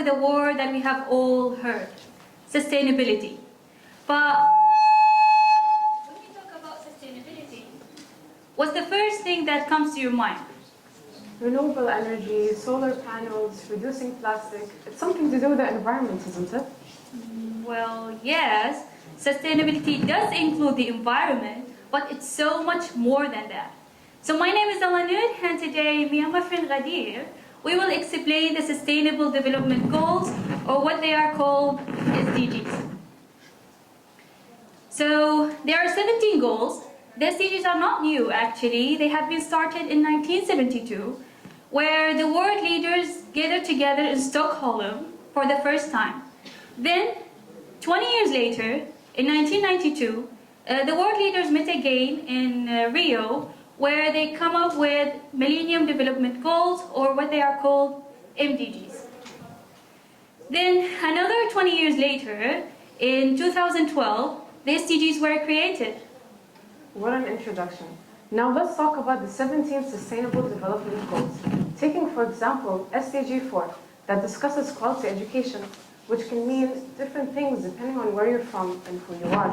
with a word that we have all heard, sustainability. But when we talk about sustainability, what's the first thing that comes to your mind? Renewable energy, solar panels, reducing plastic. It's something to do with the environment, isn't it? Well, yes, sustainability does include the environment, but it's so much more than that. So my name is AlAnoud, and today me and my friend Ghadeer, we will explain the Sustainable Development Goals, or what they are called SDGs. So there are 17 goals. The SDGs are not new, actually. They have been started in 1972, where the world leaders gathered together in Stockholm for the first time. Then, 20 years later, in 1992, the world leaders met again in Rio, where they come up with Millennium Development Goals, or what they are called MDGs. Then, another 20 years later, in 2012, the SDGs were created. What an introduction. Now let's talk about the 17 Sustainable Development Goals. Taking, for example, SDG 4, that discusses quality education, which can mean different things depending on where you're from and who you are.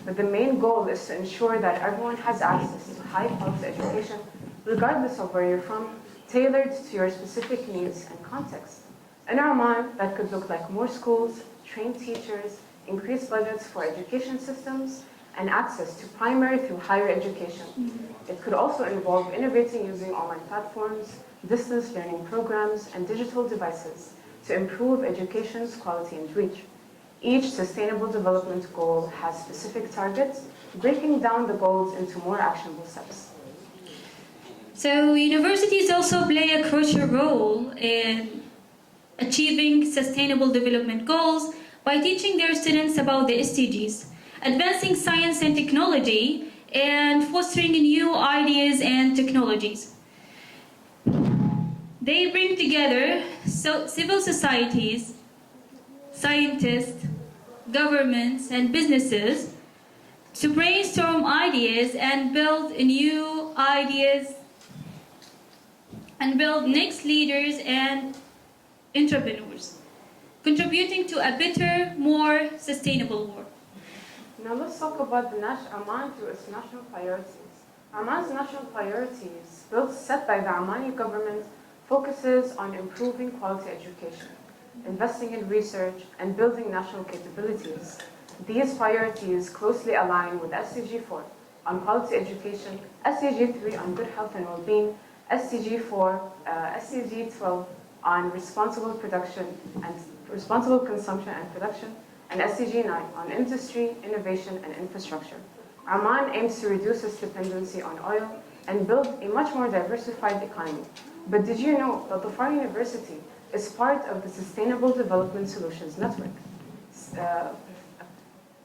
But the main goal is to ensure that everyone has access to high-quality education, regardless of where you're from, tailored to your specific needs and context. In Oman, that could look like more schools, trained teachers, increased budgets for education systems, and access to primary through higher education. It could also involve innovating using online platforms, distance learning programs, and digital devices to improve education's quality and reach. Each Sustainable Development Goal has specific targets, breaking down the goals into more actionable steps. So universities also play a crucial role in achieving Sustainable Development Goals by teaching their students about the SDGs, advancing science and technology, and fostering new ideas and technologies. They bring together civil societies, scientists, governments, and businesses to brainstorm ideas and build new ideas and build next leaders and entrepreneurs, contributing to a better, more sustainable world. Now let's talk about Oman through its national priorities. Oman's national priorities, set by the Omani government, focuses on improving quality education, investing in research, and building national capabilities. These priorities closely align with SDG 4 on quality education, SDG 3 on good health and well-being, SDG 4, SDG 12 on responsible production and responsible consumption and production, and SDG 9 on industry, innovation, and infrastructure. Oman aims to reduce its dependency on oil and build a much more diversified economy. But did you know that Dahofar University is part of the Sustainable Development Solutions Network?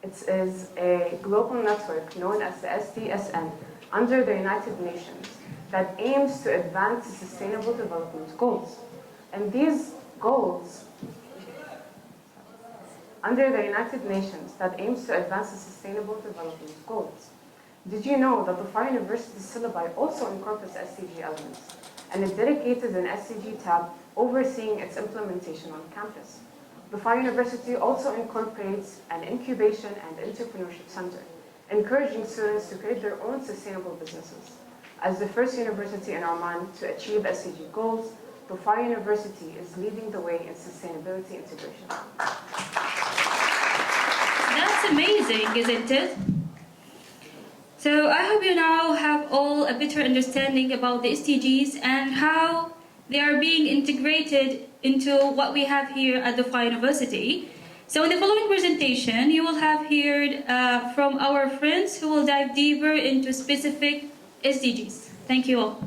It is a global network known as the SDSN under the United Nations that aims to advance the Sustainable Development Goals. And these goals under the United Nations that aims to advance the Sustainable Development Goals. Did you know that Dahofar University's syllabi also incorporates SDG elements, and it dedicated an SDG tab overseeing its implementation on campus? Dahofar University also incorporates an incubation and entrepreneurship center, encouraging students to create their own sustainable businesses. As the first university in Oman to achieve SDG goals, Dahofar University is leading the way in sustainability integration. That's amazing, isn't it? So I hope you now have all a better understanding about the SDGs and how they are being integrated into what we have here at Dahofar University. So in the following presentation, you will have heard from our friends who will dive deeper into specific SDGs. Thank you all.